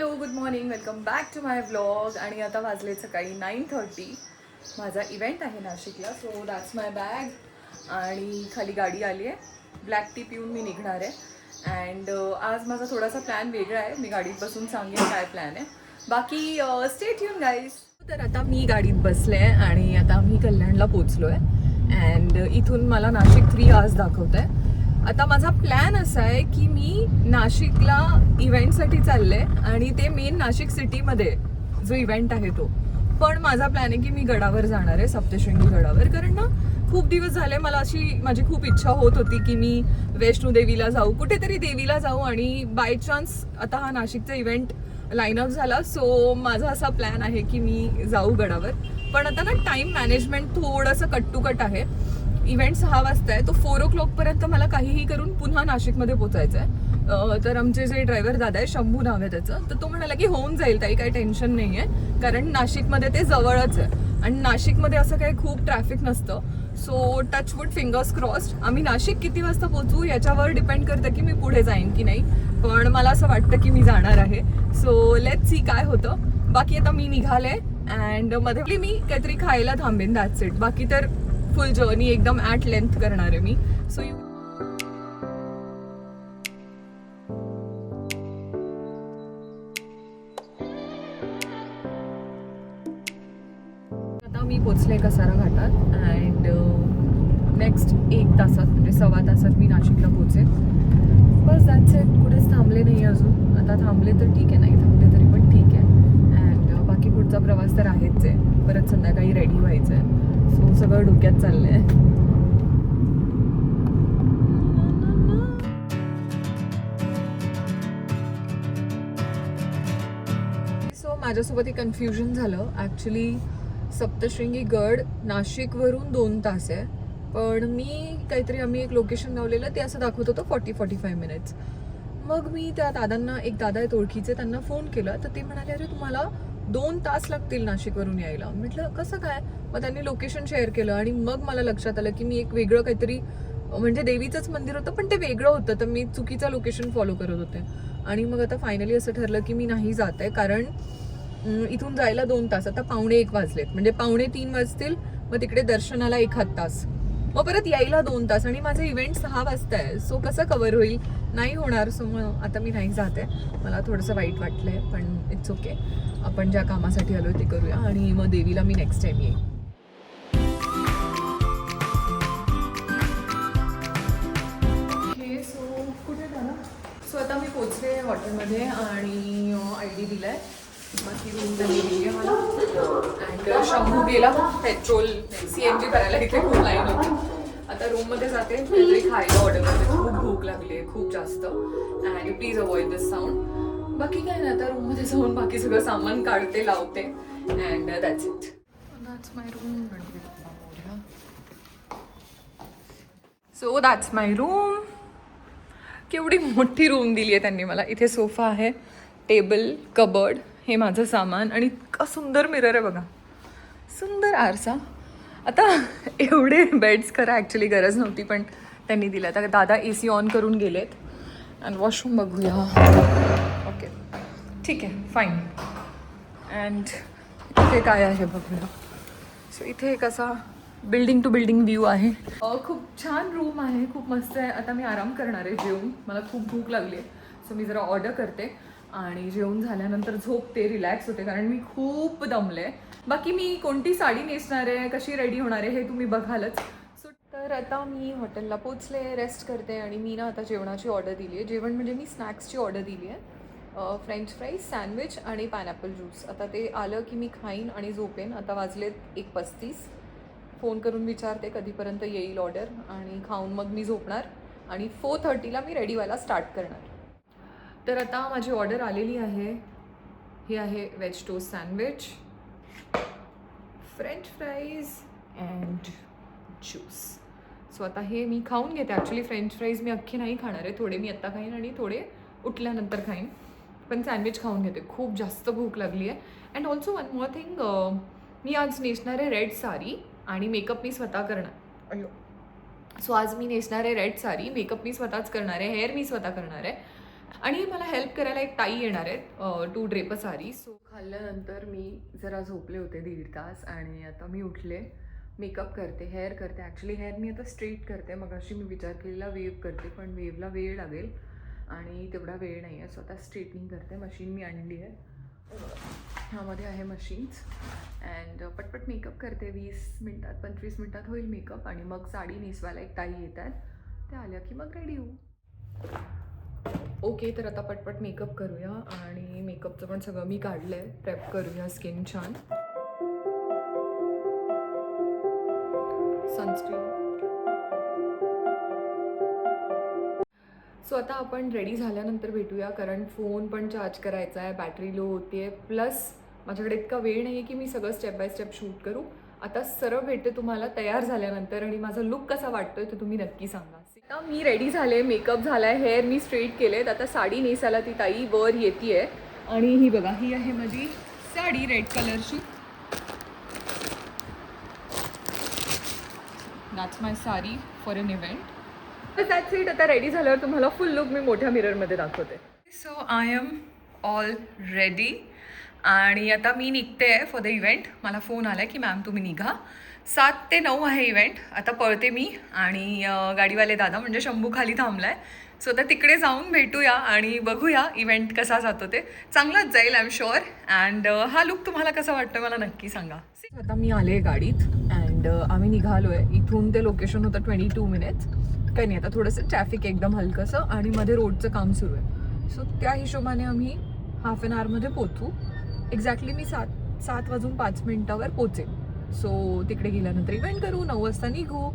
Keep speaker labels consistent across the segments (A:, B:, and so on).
A: Hello good morning, welcome back to my vlog. आणि आता वाजले सकाळी 9:30. माझा इव्हेंट आहे नाशिकला, सो दॅट्स माय बॅग. आणि खाली गाडी आली आहे, ब्लॅक टी पिऊन मी निघणार आहे. अँड आज माझा थोडासा प्लॅन वेगळा आहे, मी गाडीत बसून सांगेन काय प्लॅन आहे. बाकी स्टे ट्यून गाईज. तर आता मी गाडीत बसले आहे आणि आता मी कल्याणला पोचलो आहे. अँड इथून मला नाशिक 3 आवर्स दाखवत आहे. आता माझा प्लॅन असा आहे की मी नाशिकला इव्हेंटसाठी चालले आणि ते मेन नाशिक सिटीमध्ये जो इव्हेंट आहे तो. पण माझा प्लॅन आहे की मी गडावर जाणार आहे, सप्तशृंगी गडावर. कारण ना खूप दिवस झाले मला अशी माझी खूप इच्छा होत होती की मी वैष्णो देवीला जाऊ, कुठेतरी देवीला जाऊ. आणि बाय चान्स आता हा नाशिकचा इव्हेंट लाईनअप झाला, सो माझा असा प्लॅन आहे की मी जाऊ गडावर. पण आता ना टाईम मॅनेजमेंट थोडंसं कट टू कट आहे. इव्हेंट 6 वाजता आहे, तो 4 o'clock मला काहीही करून पुन्हा नाशिकमध्ये पोचायचं आहे. तर आमचे जे ड्रायव्हर दादा आहे, शंभू नाव आहे त्याचं, तर तो म्हणाला की होऊन जाईल ताई, काही टेन्शन नाही आहे. कारण नाशिकमध्ये ते जवळच आहे आणि नाशिकमध्ये असं काही खूप ट्रॅफिक नसतं. So touchwood, fingers crossed. आम्ही नाशिक किती वाजता पोचू याच्यावर डिपेंड करतं की मी पुढे जाईन की नाही. पण मला असं वाटतं की मी जाणार आहे. सो लेट्स सी काय होतं. बाकी आता मी निघाले अँड मध्ये मी काहीतरी खायला थांबेन, दॅट्स इट. बाकी तर फुल जर्नी एकदम ॲट लेंथ करणार आहे मी. सो आता मी पोचले कसारा घाटात अँड नेक्स्ट 1 तासात म्हणजे 1.25 तासात मी नाशिकला पोचेन. बस दॅट्स इट. कुठेच थांबले नाही अजून. आता थांबले तर ठीक आहे, नाही थांबले तरी पण ठीक आहे. अँड बाकी पुढचा प्रवास तर आहेच आहे. परत संध्याकाळी रेडी व्हायचं आहे. सो सगळं डोक्यात चाललं आहे. माझ्यासोबत एक कन्फ्युजन झालं. ॲक्च्युली सप्तशृंगी गड नाशिकवरून 2 तास आहे, पण मी काहीतरी आम्ही एक लोकेशन लावलेलं ते असं दाखवत होतं 40-45 मिनिट्स. मग मी त्या दादांना, एक दादा आहेत ओळखीचे, त्यांना फोन केला तर ते म्हणाले अरे तुम्हाला 2 तास लागतील नाशिकवरून यायला. म्हटलं कसं काय. मग त्यांनी लोकेशन शेअर केलं आणि मग मला लक्षात आलं की मी एक वेगळं काहीतरी, म्हणजे देवीचंच मंदिर होतं पण ते वेगळं होतं, तर मी चुकीचं लोकेशन फॉलो करत होते. आणि मग आता फायनली असं ठरलं की मी नाही जात आहे. कारण इथून जायला 2 तास, आता 2:45 वाजलेत, म्हणजे 2:45 वाजतील. मग तिकडे दर्शनाला 1/2 तास, मग परत यायला 2 तास. आणि माझं इव्हेंट 6 वाजता आहे, सो कसं कव्हर होईल, नाही होणार. सो मग आता मी नाही जात आहे. मला थोडंसं वाईट वाटलंय पण इट्स ओके. आपण ज्या कामासाठी आलो ते करूया आणि मग देवीला मी नेक्स्ट टाइम येईन. सो कुठे झालं. सो आता मी पोचले हॉटेलमध्ये आणि ID दिलाय. बाकी रूम त्यांनी दिली आहे मला. अँड शंभू गेला पेट्रोल CNG करायला, इथे खूप लाईन होती. आता रूममध्ये जाते, काहीतरी खायला ऑर्डर करते. खूप भूक लागली आहे, खूप जास्त. And please avoid this sound. बाकी काय नाही, आता रूममध्ये जाऊन बाकी सगळं सामान काढते, लावते. And that's it. That's my room. So that's my room. केवढी मोठी रूम दिली आहे त्यांनी मला. इथे सोफा आहे, टेबल, कबर्ड, हे माझं सामान आणि इतका सुंदर मिरर आहे बघा, सुंदर आरसा. आता एवढे बेड्स खरं ॲक्च्युली गरज नव्हती पण त्यांनी दिलं. आता दादा AC ऑन करून गेलेत. आणि वॉशरूम बघूया. ओके ठीक आहे, फाईन. अँड इथे काय आहे बघूया. सो इथे एक असा बिल्डिंग टू बिल्डिंग व्ह्यू आहे. खूप छान रूम आहे, खूप मस्त आहे. आता मी आराम करणार आहे जेवून. मला खूप भूक लागली आहे, सो मी जरा ऑर्डर करते आणि जेवून झाल्यानंतर झोपते, रिलॅक्स होते, कारण मी खूप दमले. बाकी मी कोणती साडी नेसणार आहे, कशी रेडी होणार आहे हे तुम्ही बघालच. सो तर आता मी हॉटेलला पोचले, रेस्ट करते. आणि मी ना आता जेवणाची ऑर्डर दिली आहे. जेवण म्हणजे मी स्नॅक्सची ऑर्डर दिली आहे. फ्रेंच फ्राईज, सँडविच आणि पायनॅपल ज्यूस. आता ते आलं की मी खाईन आणि झोपेन. आता वाजलेत 1:35. फोन करून विचारते कधीपर्यंत येईल ऑर्डर आणि खाऊन मग मी झोपणार. आणि 4:30ला मी रेडी व्हायला स्टार्ट करणार. तर आता माझी ऑर्डर आलेली आहे. ही आहे veg toast sandwich, French fries and juice. So आता हे मी खाऊन घेते. ॲक्च्युली फ्रेंच फ्राईज मी अख्खी नाही खाणार आहे, थोडे मी आत्ता खाईन आणि थोडे उठल्यानंतर खाईन. पण सँडविच खाऊन घेते, खूप जास्त भूक लागली आहे. And also one more thing, मी आज नेसणार आहे रेड साडी आणि मेकअप मी स्वतः करणार. अयो. सो आज मी नेसणार आहे रेड साडी, मेकअप मी स्वतःच करणार आहे, हेअर मी स्वतः करणार आहे. आणि मला हेल्प करायला एक ताई येणार आहेत टू ड्रेप सारी. सो खाल्ल्यानंतर मी जरा झोपले होते 1.5 तास आणि आता मी उठले, मेकअप करते, हेअर करते. ॲक्च्युली हेअर मी आता स्ट्रेट करते. मग अशी मी विचार केलेला वेव करते, पण वेवला वेळ लागेल आणि तेवढा वेळ नाही आहे. सो आता स्ट्रेटनिंग करते. मशीन मी आणली आहे, ह्यामध्ये आहे मशीन्स. अँड पटपट मेकअप करते. 20 मिनटात 25 मिनटात होईल मेकअप. आणि मग साडी नेसवायला एक ताई येतात, त्या आल्या की मग रेडी होऊ. ओके, तर आता पटपट मेकअप करूया. आणि मेकअपचं पण सगळं मी काढलं आहे, प्रेप करूया स्किन छान. सनस्क्रीन. सो आता आपण रेडी झाल्यानंतर भेटूया, कारण फोन पण चार्ज करायचा आहे, बॅटरी लो होती आहे. प्लस माझ्याकडे इतका वेळ नाही आहे की मी सगळं स्टेप बाय स्टेप शूट करू. आता सरळ भेटते तुम्हाला तयार झाल्यानंतर. आणि माझा लुक कसा वाटतोय ते तुम्ही नक्की सांगा. आता मी रेडी झाले, मेकअप झाला आहे, हेअर मी स्ट्रेट केलेत. आता साडी नेसायला ती ताई वर येते आहे. आणि ही बघा, ही आहे माझी साडी रेड कलरची. That's my sari for an event. तर दॅट्स इट. आता रेडी झाल्यावर तुम्हाला फुल लुक मी मोठ्या मिररमध्ये दाखवते. So I am all ready आणि आता मी निघते आहे फॉर द इव्हेंट. मला फोन आला आहे की मॅम तुम्ही निघा, 7 ते 9 आहे इव्हेंट. आता पळते मी. आणि गाडीवाले दादा म्हणजे शंभू खाली थांबला आहे. सो आता तिकडे जाऊन भेटूया आणि बघूया इव्हेंट कसा जातो. ते चांगलाच जाईल आय एम शुअर. अँड हा लुक तुम्हाला कसा वाटतो मला नक्की सांगा. आता मी आले गाडीत अँड आम्ही निघालो आहे. इथून ते लोकेशन होतं 22 मिनिट्स. काही नाही, आता थोडंसं ट्रॅफिक एकदम हलकंसं आणि मध्ये रोडचं काम सुरू आहे. सो त्या हिशोबाने आम्ही हाफ एन आवरमध्ये पोचू. एक्झॅक्टली मी 7 वाजून 5 मिनिटावर पोचेल. सो तिकडे गेल्यानंतर इव्हेंट करू, 9 वाजता निघू,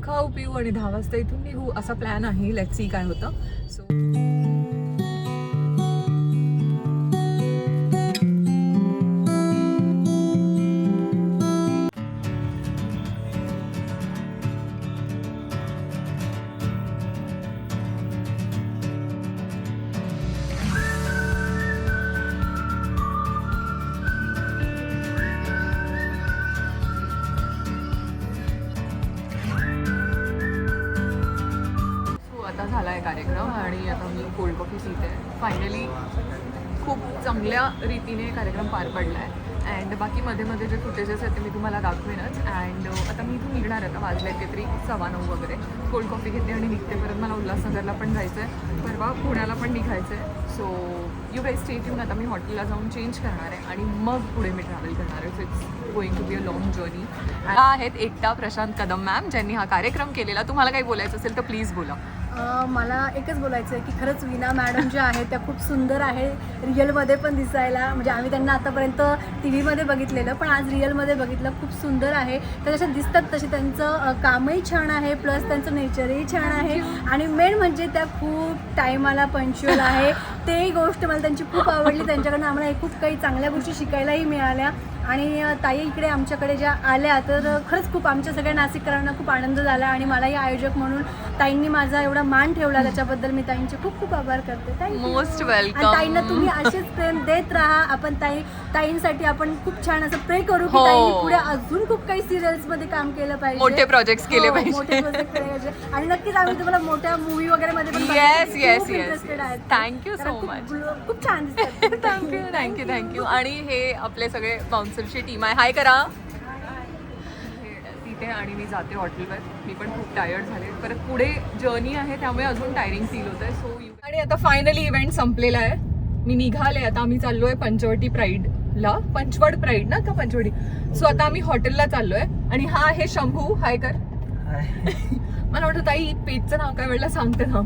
A: खाऊ पिऊ आणि 10 वाजता इथून निघू असा प्लॅन आहे. लेट्स सी काय होतं. सो झाला आहे कार्यक्रम आणि आता मी कोल्ड कॉफी पिते. फायनली खूप चांगल्या रीतीने कार्यक्रम पार पडला आहे. अँड बाकी मध्ये मध्ये जे फुटेजेस आहेत ते मी तुम्हाला दाखवेनच. अँड आता मी इथून निघणार आहे. आता वाजले काहीतरी 9:15 वगैरे. कोल्ड कॉफी घेते आणि निघते. परत मला उल्हासनगरला पण जायचं आहे, परवा पुण्याला पण निघायचं आहे. So you guys stay tune. आता मी हॉटेलला जाऊन चेंज करणार आहे आणि मग पुढे मी ट्रॅव्हल करणार आहे. So it's going to be a long journey. आहेत एकटा प्रशांत कदम मॅम, ज्यांनी हा कार्यक्रम केलेला. तुम्हाला काही बोलायचं असेल तर प्लीज बोला.
B: मला एकच बोलायचं आहे की खरंच वीणा मॅडम ज्या आहेत त्या खूप सुंदर आहे रिअलमध्ये पण दिसायला. म्हणजे आम्ही त्यांना आतापर्यंत टी व्हीमध्ये बघितलेलं, पण आज रिअलमध्ये बघितलं. खूप सुंदर आहे. त्या जशा दिसतात तसे त्यांचं कामही छान आहे, प्लस त्यांचं नेचरही छान आहे. आणि मेन म्हणजे त्या खूप टायमाला पंक्च्युअल आहे. ते गोष्ट मला त्यांची खूप आवडली. त्यांच्याकडनं आम्हाला खूप काही चांगल्या गोष्टी शिकायलाही मिळाल्या. आणि ताई इकडे आमच्याकडे ज्या आल्या तर खरंच खूप आमच्या सगळ्या नाशिककरांना खूप आनंद झाला. आणि मलाही आयोजक म्हणून ताईंनी माझा एवढा मान ठेवला, त्याच्याबद्दल मी ताईंचे खूप खूप आभार करते.
A: Most welcome.
B: आणि ताईंना तुम्ही असेच प्रेम देत राहा. आपण ताईंसाठी आपण खूप छान असं प्रे करू की ताईंनी पुढे अजून खूप काही सिरियल्स मध्ये काम केलं पाहिजे,
A: मोठे प्रोजेक्ट्स केले पाहिजे,
B: मोठे प्रोजेक्ट केले पाहिजे. आणि नक्कीच आम्ही तुम्हाला मोठ्या मूवी वगैरे मध्ये पण इंटरेस्टेड आहेत.
A: Thank you so much.
B: खूप छान दिसतात.
A: थँक्यू. आणि हे आपले सगळे बाउन्सरची टीम आहे. हाय करा तिथे. आणि मी जाते हॉटेलवर. मी पण खूप टायर्ड झाले. परत पुढे जर्नी आहे त्यामुळे अजून टायरिंग फील होत आहे. सो आणि आता फायनली इव्हेंट संपलेला आहे. मी निघाले. आता आम्ही चाललोय पंचवटी प्राईडला. पंचवड प्राईड ना का पंचवटी. सो आता आम्ही हॉटेलला चाललोय. आणि हा आहे शंभू. हाय कर. मला वाटतं ताई पेजचं नाव काय वेळेला सांगते ना.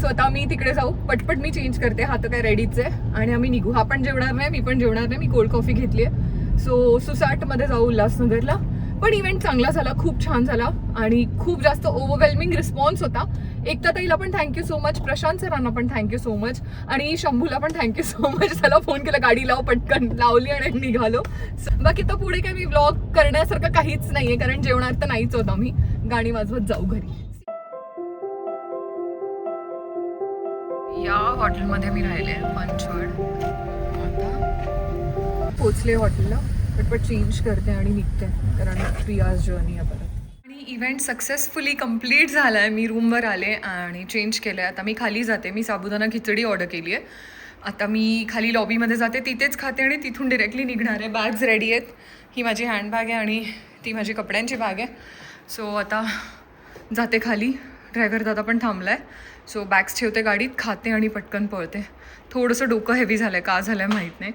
A: सो आता मी तिकडे जाऊ. पटपट मी चेंज करते. हा तर काय रेडीच आहे. आणि आम्ही निघू. हा पण जेवणार नाही, मी पण जेवणार नाही. मी कोल्ड कॉफी घेतली आहे. सो सुसाटमध्ये जाऊ उल्हासनगरला. पण इव्हेंट चांगला झाला, खूप छान झाला आणि खूप जास्त ओव्हरवेल्मिंग रिस्पॉन्स होता. एकता ताईला पण थँक्यू सो मच, प्रशांत सरांना पण थँक्यू सो मच आणि शंभूला पण थँक्यू सो मच. त्याला फोन केला, गाडी लाव, पटकन लावली आणि निघालो. बाकी तर पुढे काही मी व्लॉग करण्यासारखं काहीच नाहीये, कारण जेवणार तर नाहीच होता. मी गाणी वाजवत जाऊ घरी. या हॉटेलमध्ये मी राहिले पंचवड. पोचले हॉटेलला. पटपट चेंज करते आणि निघते, कारण 3 hours जर्नी आहे परत. आणि इव्हेंट सक्सेसफुली कंप्लीट झाला आहे. मी रूमवर आले आणि चेंज केलं आहे. आता मी खाली जाते. मी साबुदाणा खिचडी ऑर्डर केली आहे. आता मी खाली लॉबीमध्ये जाते, तिथेच खाते आणि तिथून डिरेक्टली निघणार आहे. बॅग्स रेडी आहेत. ही माझी हँडबॅग आहे आणि ती माझी कपड्यांची बॅग आहे. सो आता जाते खाली. ड्रायव्हर दादा पण थांबला आहे. सो बॅग्स ठेवते गाडीत, खाते आणि पटकन पळते. थोडंसं डोकं हेवी झालं आहे, का झालं आहे माहीत नाही.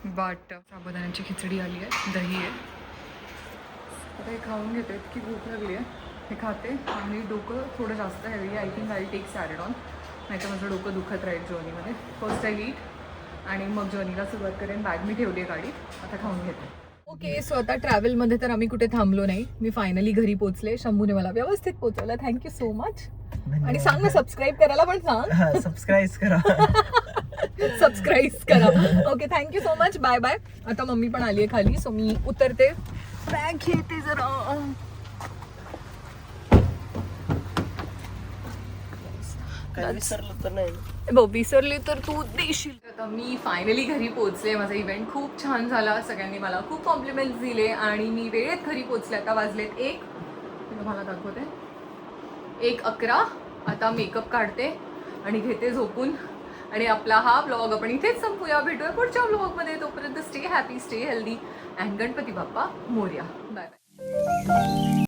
A: बट साबुदाण्याची खिचडी आली आहे, दही आहे. आता हे खाऊन घेते, इतकी भूक लागली आहे. हे खाते आणि डोकं थोडं जास्त हेवी आहे. आय थिंक आय टेक सॅरेडॉन, नाही तर माझं डोकं दुखत राहील जर्नीमध्ये. फर्स्ट आय ईट आणि मग जर्नीला सुरुवात करेन. बॅग मी ठेवली आहे गाडीत, आता खाऊन घेते. ओके, सो आता ट्रॅव्हलमध्ये तर आम्ही कुठे थांबलो नाही. मी फायनली घरी पोहोचले. शंभूने मला व्यवस्थित पोहोचवलं. Thank you so much. आणि सांग ना, सबस्क्राईब करायला पण सांग.
C: सबस्क्राईब करा.
A: सबस्क्राईब करा. Okay, thank you so much. Bye bye. आता मम्मी पण आली आहे खाली, सो मी उतरते. बॅग घेते जरा.
C: काही विसरलं तर नाही?
A: विसरली तर तू देशील. आता मी फायनली घरी पोहोचले. माझा इव्हेंट खूप छान झाला. सगळ्यांनी मला खूप कॉम्प्लिमेंट्स दिले आणि मी वेळेत घरी पोहोचले. आता वाजलेत 1, मी तुम्हाला दाखवते, 1:11. आता मेकअप काढते आणि घेते झोपून. आणि आपला हा ब्लॉग आपण इथेच संपूया. भेटूया पुढच्या ब्लॉगमध्ये. तोपर्यंत stay happy, stay healthy and Ganpati Bappa Morya. Bye bye.